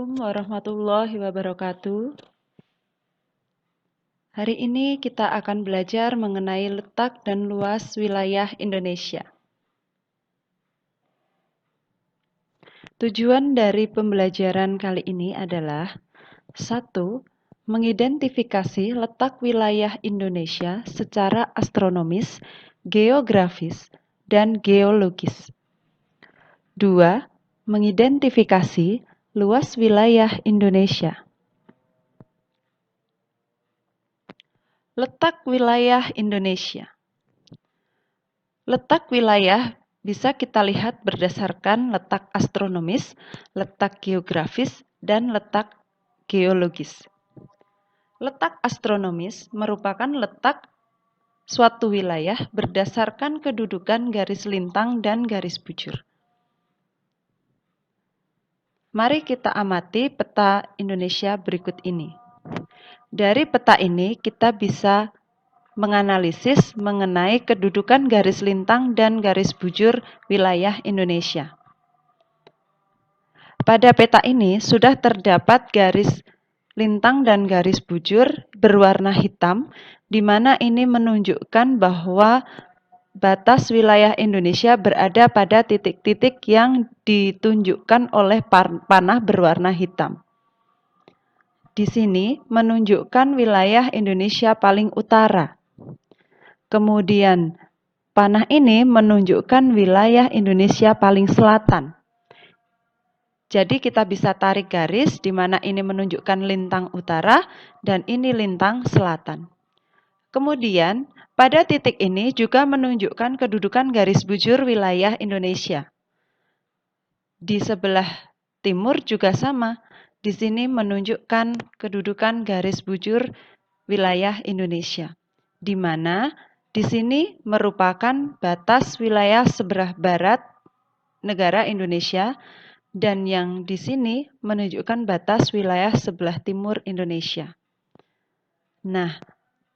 Assalamualaikum warahmatullahi wabarakatuh. Hari ini kita akan belajar mengenai letak dan luas wilayah Indonesia. Tujuan dari pembelajaran kali ini adalah 1. Mengidentifikasi letak wilayah Indonesia secara astronomis, geografis, dan geologis. 2. Mengidentifikasi luas wilayah Indonesia. Letak wilayah Indonesia. Letak wilayah bisa kita lihat berdasarkan letak astronomis, letak geografis, dan letak geologis. Letak astronomis merupakan letak suatu wilayah berdasarkan kedudukan garis lintang dan garis bujur. Mari kita amati peta Indonesia berikut ini. Dari peta ini kita bisa menganalisis mengenai kedudukan garis lintang dan garis bujur wilayah Indonesia. Pada peta ini sudah terdapat garis lintang dan garis bujur berwarna hitam, di mana ini menunjukkan bahwa batas wilayah Indonesia berada pada titik-titik yang ditunjukkan oleh panah berwarna hitam. Di sini menunjukkan wilayah Indonesia paling utara. Kemudian panah ini menunjukkan wilayah Indonesia paling selatan. Jadi kita bisa tarik garis di mana ini menunjukkan lintang utara dan ini lintang selatan. Kemudian pada titik ini juga menunjukkan kedudukan garis bujur wilayah Indonesia. Di sebelah timur juga sama. Di sini menunjukkan kedudukan garis bujur wilayah Indonesia, di mana di sini merupakan batas wilayah sebelah barat negara Indonesia dan yang di sini menunjukkan batas wilayah sebelah timur Indonesia. Nah,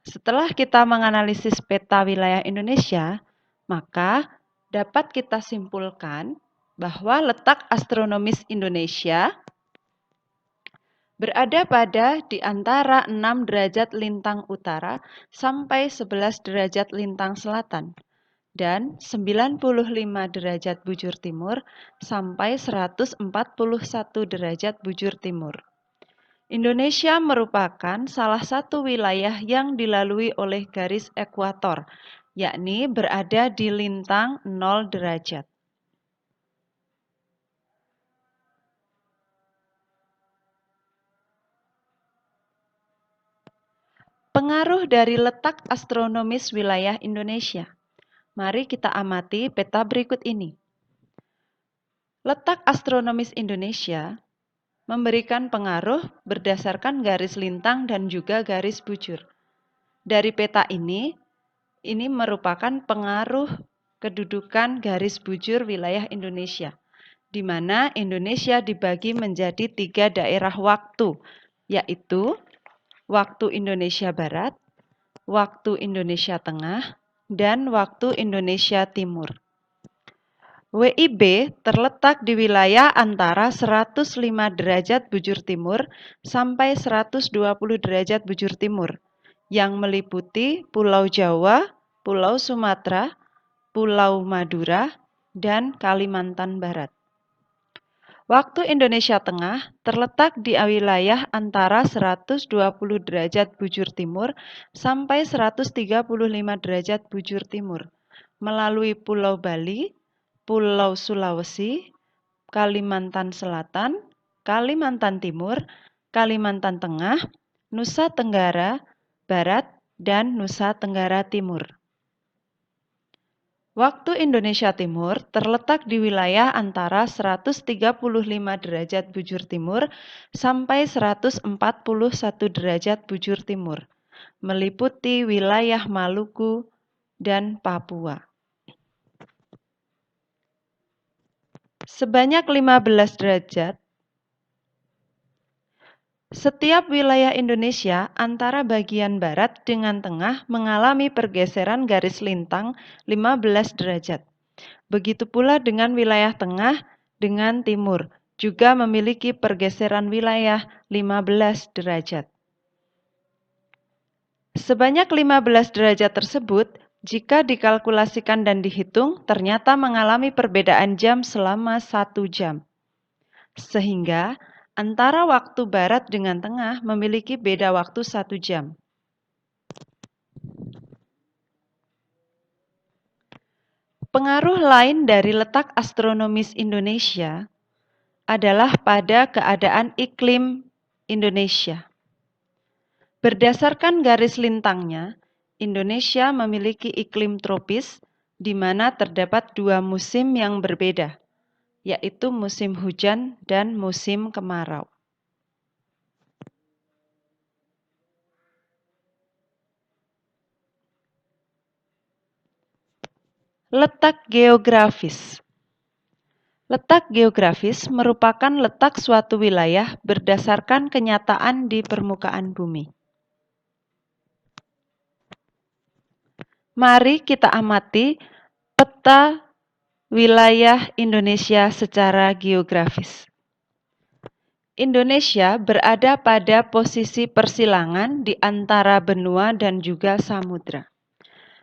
setelah kita menganalisis peta wilayah Indonesia, maka dapat kita simpulkan bahwa letak astronomis Indonesia berada pada di antara 6 derajat lintang utara sampai 11 derajat lintang selatan dan 95 derajat bujur timur sampai 141 derajat bujur timur. Indonesia merupakan salah satu wilayah yang dilalui oleh garis ekuator, yakni berada di lintang 0 derajat. Pengaruh dari letak astronomis wilayah Indonesia. Mari kita amati peta berikut ini. Letak astronomis Indonesia memberikan pengaruh berdasarkan garis lintang dan juga garis bujur. Dari peta ini merupakan pengaruh kedudukan garis bujur wilayah Indonesia, di mana Indonesia dibagi menjadi 3 daerah waktu, yaitu waktu Indonesia Barat, waktu Indonesia Tengah, dan waktu Indonesia Timur. WIB terletak di wilayah antara 105 derajat bujur timur sampai 120 derajat bujur timur, yang meliputi Pulau Jawa, Pulau Sumatera, Pulau Madura, dan Kalimantan Barat. Waktu Indonesia Tengah terletak di wilayah antara 120 derajat bujur timur sampai 135 derajat bujur timur, melalui Pulau Bali, Pulau Sulawesi, Kalimantan Selatan, Kalimantan Timur, Kalimantan Tengah, Nusa Tenggara Barat, dan Nusa Tenggara Timur. Waktu Indonesia Timur terletak di wilayah antara 135 derajat bujur timur sampai 141 derajat bujur timur, meliputi wilayah Maluku dan Papua. Sebanyak 15 derajat. Setiap wilayah Indonesia antara bagian barat dengan tengah mengalami pergeseran garis lintang 15 derajat. Begitu pula dengan wilayah tengah dengan timur, juga memiliki pergeseran wilayah 15 derajat. Sebanyak 15 derajat tersebut, jika dikalkulasikan dan dihitung, ternyata mengalami perbedaan jam selama 1 jam. Sehingga antara waktu barat dengan tengah memiliki beda waktu 1 jam. Pengaruh lain dari letak astronomis Indonesia adalah pada keadaan iklim Indonesia. Berdasarkan garis lintangnya, Indonesia memiliki iklim tropis di mana terdapat 2 musim yang berbeda, yaitu musim hujan dan musim kemarau. Letak geografis. Letak geografis merupakan letak suatu wilayah berdasarkan kenyataan di permukaan bumi. Mari kita amati peta wilayah Indonesia secara geografis. Indonesia berada pada posisi persilangan di antara benua dan juga samudra,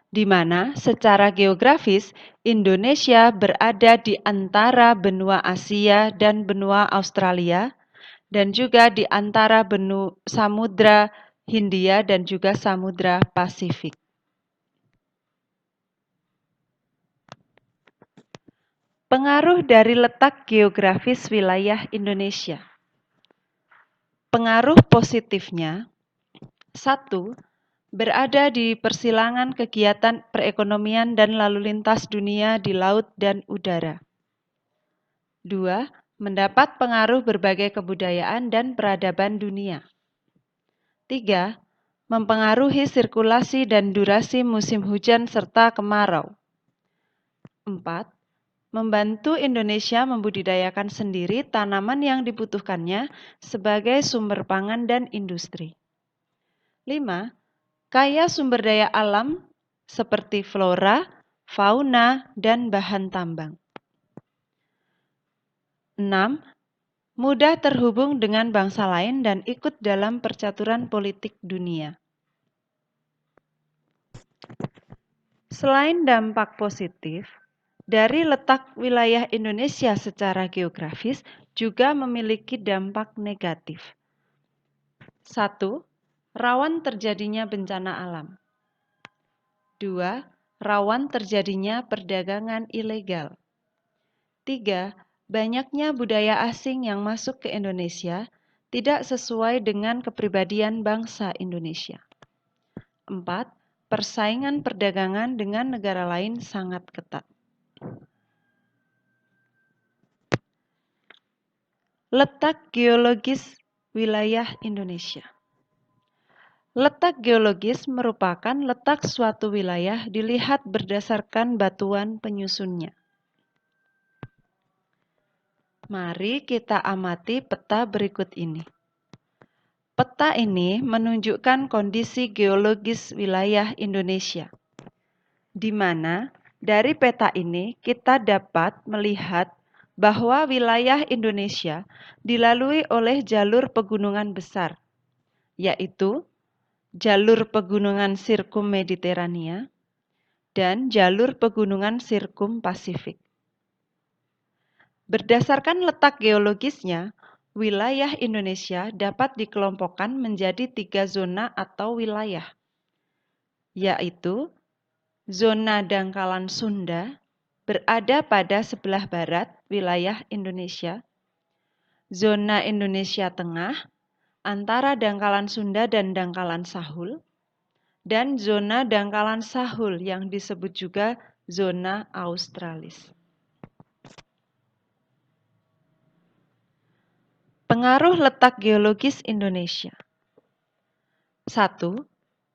di mana secara geografis Indonesia berada di antara benua Asia dan benua Australia, dan juga di antara samudra Hindia dan juga samudra Pasifik. Pengaruh dari letak geografis wilayah Indonesia. Pengaruh positifnya, 1. Berada di persilangan kegiatan perekonomian dan lalu lintas dunia di laut dan udara. 2. Mendapat pengaruh berbagai kebudayaan dan peradaban dunia. 3. Mempengaruhi sirkulasi dan durasi musim hujan serta kemarau. 4. Membantu Indonesia membudidayakan sendiri tanaman yang dibutuhkannya sebagai sumber pangan dan industri. 5. Kaya sumber daya alam seperti flora, fauna, dan bahan tambang. 6. Mudah terhubung dengan bangsa lain dan ikut dalam percaturan politik dunia. Selain dampak positif, dari letak wilayah Indonesia secara geografis juga memiliki dampak negatif. 1. Rawan terjadinya bencana alam. 2. Rawan terjadinya perdagangan ilegal. 3. Banyaknya budaya asing yang masuk ke Indonesia tidak sesuai dengan kepribadian bangsa Indonesia. 4. Persaingan perdagangan dengan negara lain sangat ketat. Letak geologis wilayah Indonesia. Letak geologis merupakan letak suatu wilayah dilihat berdasarkan batuan penyusunnya. Mari kita amati peta berikut ini. Peta ini menunjukkan kondisi geologis wilayah Indonesia, di mana dari peta ini kita dapat melihat bahwa wilayah Indonesia dilalui oleh jalur pegunungan besar, yaitu jalur pegunungan Sirkum Mediterania dan jalur pegunungan Sirkum Pasifik. Berdasarkan letak geologisnya, wilayah Indonesia dapat dikelompokkan menjadi 3 zona atau wilayah, yaitu zona dangkalan Sunda berada pada sebelah barat wilayah Indonesia, zona Indonesia Tengah antara dangkalan Sunda dan dangkalan Sahul, dan zona dangkalan Sahul yang disebut juga zona Australis. Pengaruh letak geologis Indonesia. 1.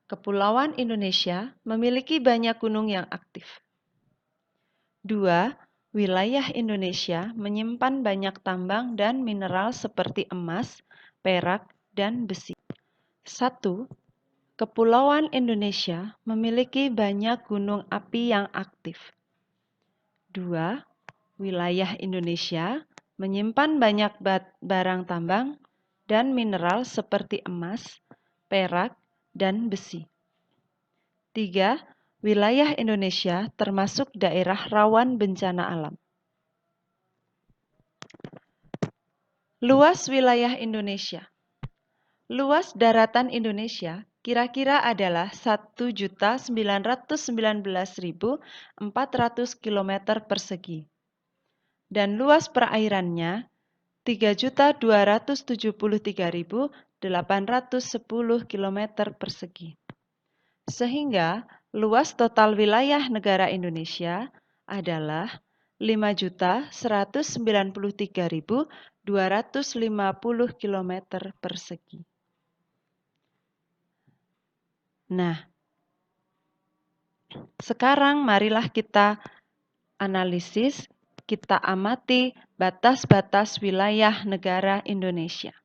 Kepulauan Indonesia memiliki banyak gunung yang aktif. 2. Wilayah Indonesia menyimpan banyak tambang dan mineral seperti emas, perak, dan besi. 1. Kepulauan Indonesia memiliki banyak gunung api yang aktif. 2. Wilayah Indonesia menyimpan banyak barang tambang dan mineral seperti emas, perak, dan besi. 3. Wilayah Indonesia termasuk daerah rawan bencana alam. Luas wilayah Indonesia. Luas daratan Indonesia kira-kira adalah 1.919.400 km persegi. Dan luas perairannya 3.273.810 km persegi. Sehingga luas total wilayah negara Indonesia adalah 5.193.250 km persegi. Nah, sekarang marilah kita analisis, kita amati batas-batas wilayah negara Indonesia.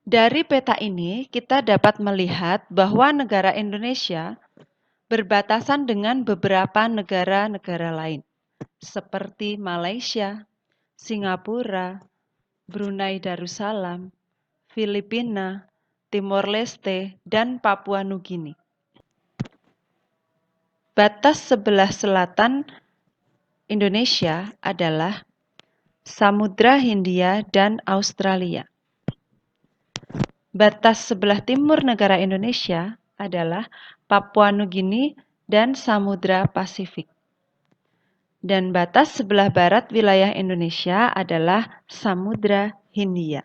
Dari peta ini, kita dapat melihat bahwa negara Indonesia berbatasan dengan beberapa negara-negara lain, seperti Malaysia, Singapura, Brunei Darussalam, Filipina, Timor Leste, dan Papua Nugini. Batas sebelah selatan Indonesia adalah Samudra Hindia dan Australia. Batas sebelah timur negara Indonesia adalah Papua Nugini dan Samudra Pasifik. Dan batas sebelah barat wilayah Indonesia adalah Samudra Hindia.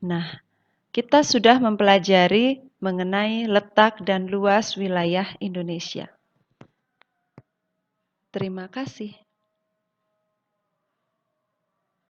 Nah, kita sudah mempelajari mengenai letak dan luas wilayah Indonesia. Terima kasih.